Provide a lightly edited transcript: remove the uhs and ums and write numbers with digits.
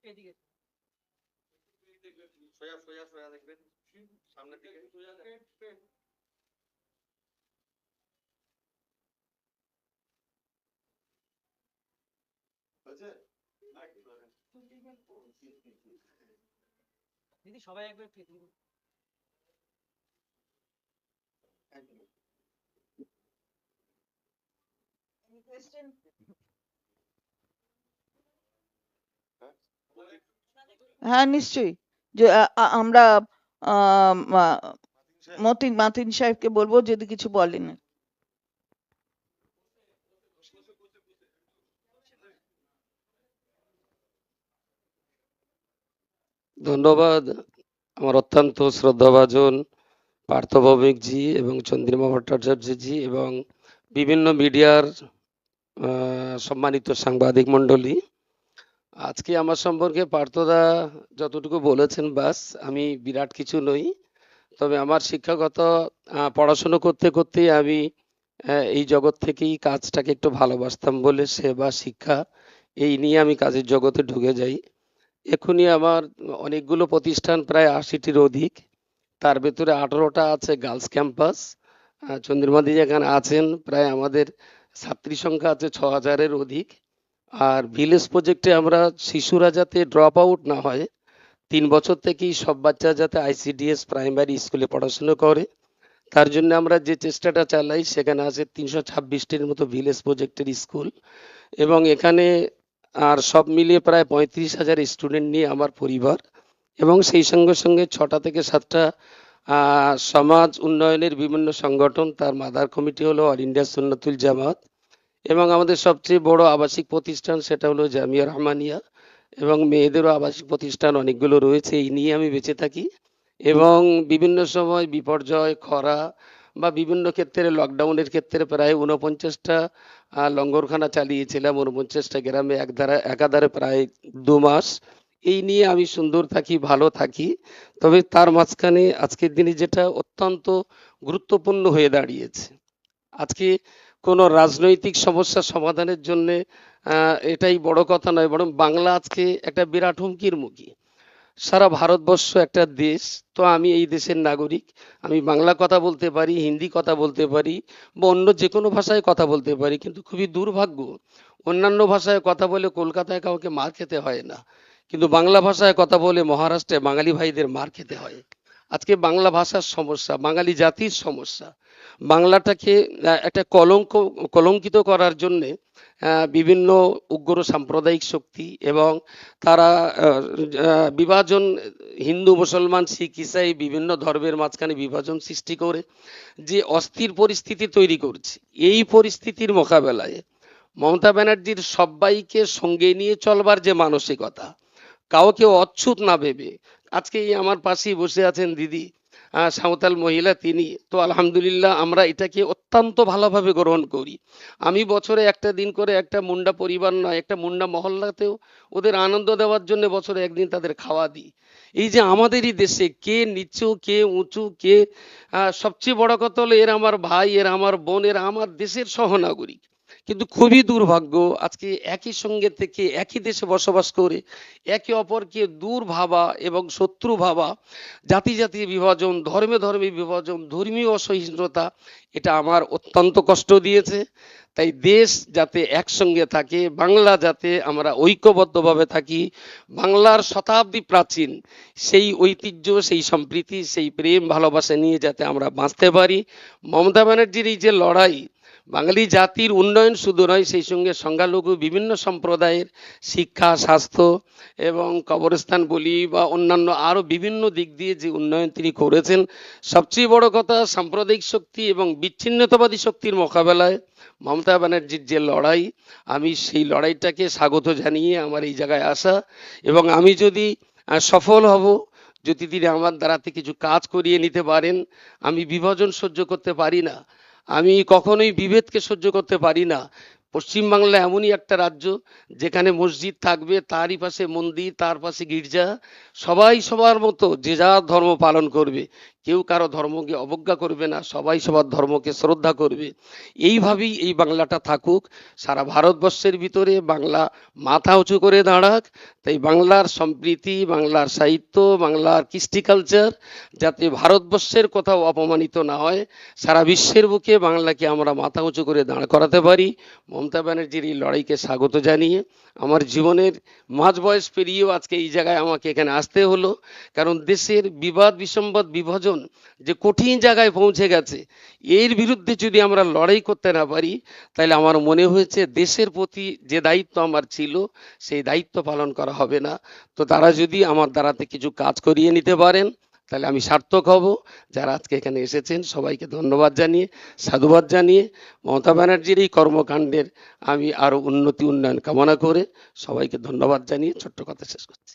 সোজা সোজা সোজা দেখবেন সামনের দিকে। দিদি সবাই একবার হ্যাঁ নিশ্চয়ই, যে আমরা মাতিন সাহেবকে বলবো যদি কিছু বলেন। ধন্যবাদ আমার অত্যন্ত শ্রদ্ধাভাজন পার্থ ভৌমিক জি এবং চন্দ্রিমা ভট্টাচার্য জি এবং বিভিন্ন মিডিয়ার সম্মানিত সাংবাদিক মণ্ডলী। আজকে আমার সম্পর্কে পার্থদা যতটুকু বলেছেন বাস, আমি বিরাট কিছু নই, তবে আমার শিক্ষাগত পড়াশুনো করতে করতে আমি এই জগৎ থেকেই কাজটাকে একটু ভালোবাসতাম বলে সেবা শিক্ষা এই নিয়ে আমি কাজের জগতে ঢুকে যাই। এখনই আমার অনেকগুলো প্রতিষ্ঠান, প্রায় 80টির অধিক, তার ভেতরে 18টা আছে গার্লস ক্যাম্পাস। চন্দ্রিমাদি যেখানে আছেন, প্রায় আমাদের ছাত্রী সংখ্যা আছে 6000-এর অধিক। আর ভিলেজ প্রজেক্টে আমরা শিশুরা যাতে ড্রপ আউট না হয়, 3 বছর থেকেই সব বাচ্চা যাতে ICDS প্রাইমারি স্কুলে পড়াশুনো করে, তার জন্য আমরা যে চেষ্টাটা চালাই, সেখানে আছে 326টির মতো ভিলেজ প্রজেক্টের স্কুল এবং এখানে আর সব মিলিয়ে প্রায় 35,000 স্টুডেন্ট নিয়ে আমার পরিবার এবং সেই সঙ্গে সঙ্গে 6টা থেকে 7টা সমাজ উন্নয়নের বিভিন্ন সংগঠন, তার মাদার কমিটি হলো অল ইন্ডিয়া সুন্নাতুল জামাত এবং আমাদের সবচেয়ে বড় আবাসিক প্রতিষ্ঠান সেটা হলো জামিয়া রহমানিয়া এবং মেয়েদেরও আবাসিক প্রতিষ্ঠান অনেকগুলো রয়েছে। এই নিয়ে আমি বেঁচে থাকি এবং বিভিন্ন সময় বিপর্যয়, খরা বা বিভিন্ন ক্ষেত্রে লকডাউনের ক্ষেত্রে প্রায় 49টা লঙ্গরখানা চালিয়েছিলাম 49টা গ্রামে একাধারে প্রায় 2 মাস। এই নিয়ে আমি সুন্দর থাকি, ভালো থাকি। তবে তার মাঝখানে আজকের দিনে যেটা অত্যন্ত গুরুত্বপূর্ণ হয়ে দাঁড়িয়েছে, আজকে কোনো রাজনৈতিক সমস্যা সমাধানের জন্য এটাই বড় কথা নয়, বরং বাংলা আজকে একটা বিরাট হুমকির মুখী। সারা ভারতবর্ষ একটা দেশ, তো আমি এই দেশের নাগরিক, আমি বাংলা কথা বলতে পারি, হিন্দি কথা বলতে পারি বা অন্য যে কোনো ভাষায় কথা বলতে পারি, কিন্তু খুবই দুর্ভাগ্য অন্যান্য ভাষায় কথা বলে কলকাতায় কাউকে মার খেতে হয় না, কিন্তু বাংলা ভাষায় কথা বলে মহারাষ্ট্রে বাঙালি ভাইদের মার খেতে হয়। আজকে বাংলা ভাষার সমস্যা, বাঙালি জাতির সমস্যা, বাংলাটাকে একটা কলঙ্কিত করার জন্যে বিভিন্ন উগ্র সাম্প্রদায়িক শক্তি এবং তারা বিভাজন, হিন্দু মুসলমান শিখ ইসাই বিভিন্ন ধর্মের মাঝখানে বিভাজন সৃষ্টি করে যে অস্থির পরিস্থিতি তৈরি করছে, এই পরিস্থিতির মোকাবেলায় মমতা ব্যানার্জির সবাইকে সঙ্গে নিয়ে চলবার যে মানসিকতা, কাউকে অচ্ছুত না ভেবে, আজকে আমার পাশেই বসে আছেন দিদি, সাঁওতাল মহিলা, তিনি তো আলহামদুলিল্লাহ আমরা এটাকে অত্যন্ত ভালোভাবে গ্রহণ করি। আমি বছরে একটা দিন করে একটা মুন্ডা পরিবার নয়, একটা মুন্ডা মহল্লাতেও ওদের আনন্দ দেওয়ার জন্য বছরে একদিন তাদের খাওয়া দিই। এই যে আমাদেরই দেশে কে নিচু কে উঁচু, কে সবচেয়ে বড় কথা হলো এরা আমার ভাই, এরা আমার বোন, এরা আমার দেশের সহনাগরিক, কিন্তু খুবই দুর্ভাগ্য আজকে একই সঙ্গে থেকে একই দেশে বসবাস করে একে অপরকে দূর ভাবা এবং শত্রু ভাবা, জাতি জাতি বিভাজন, ধর্মে ধর্মে বিভাজন, ধর্মীয় অসহিষ্ণুতা, এটা আমার অত্যন্ত কষ্ট দিয়েছে। তাই দেশ যাতে একসঙ্গে থাকে, বাংলা যাতে আমরা ঐক্যবদ্ধভাবে থাকি, বাংলার শতাব্দী প্রাচীন সেই ঐতিহ্য, সেই সম্প্রীতি, সেই প্রেম ভালোবাসা নিয়ে যাতে আমরা বাঁচতে পারি। মমতা ব্যানার্জির এই যে লড়াই, বাঙালি জাতির উন্নয়ন শুধু নয়, সেই সঙ্গে সংখ্যালঘু বিভিন্ন সম্প্রদায়ের শিক্ষা, স্বাস্থ্য এবং কবরস্থান বলি বা অন্যান্য আরও বিভিন্ন দিক দিয়ে যে উন্নয়ন তিনি করেছেন, সবচেয়ে বড় কথা সাম্প্রদায়িক শক্তি এবং বিচ্ছিন্নতাবাদী শক্তির মোকাবেলায় মমতা ব্যানার্জির যে লড়াই, আমি সেই লড়াইটাকে স্বাগত জানিয়ে আমার এই জায়গায় আসা এবং আমি যদি সফল হব, যদি তিনি আমার দ্বারাতে কিছু কাজ করিয়ে নিতে পারেন। আমি বিভাজন সহ্য করতে পারি না, আমি কখনোই বিভেদকে সহ্য করতে পারি না। পশ্চিমবাংলা এমনই একটা রাজ্য যেখানে মসজিদ থাকবে, তারই পাশে মন্দির, তার পাশে গির্জা, সবাই সবার মতো যে যার ধর্ম পালন করবে, কেউ কারো ধর্মকে অবজ্ঞা করবে না, সবাই সবার ধর্মকে শ্রদ্ধা করবে। এইভাবেই এই বাংলাটা থাকুক, সারা ভারতবর্ষের ভিতরে বাংলা মাথা উঁচু করে দাঁড়াক। তাই বাংলার সম্প্রীতি, বাংলার সাহিত্য, বাংলার কৃষ্টি কালচার যাতে ভারতবর্ষের কোথাও অপমানিত না হয়, সারা বিশ্বের বুকে বাংলাকে আমরা মাথা উঁচু করে দাঁড় করাতে পারি। মমতা ব্যানার্জির এই লড়াইকে স্বাগত জানিয়ে আমার জীবনের মাঝ বয়স পেরিয়েও আজকে এই জায়গায় আমাকে এখানে আসতে হলো, কারণ দেশের বিবাদ বিসম্বাদ বিভাজন যে কঠিন জায়গায় পৌঁছে গেছে, এর বিরুদ্ধে যদি আমরা লড়াই করতে না পারি, তাহলে আমার মনে হয়েছে দেশের প্রতি যে দায়িত্ব আমার ছিল সেই দায়িত্ব পালন করা হবে না। তো তারা যদি আমার দ্বারাতে কিছু কাজ করিয়ে নিতে পারেন তাহলে আমি সার্থক হব। যারা আজকে এখানে এসেছেন সবাইকে ধন্যবাদ জানিয়ে, সাধুবাদ জানিয়ে, মমতা ব্যানার্জির এই কর্মকাণ্ডের আমি আরো উন্নয়ন কামনা করে সবাইকে ধন্যবাদ জানিয়ে ছোট্ট কথা শেষ করছি।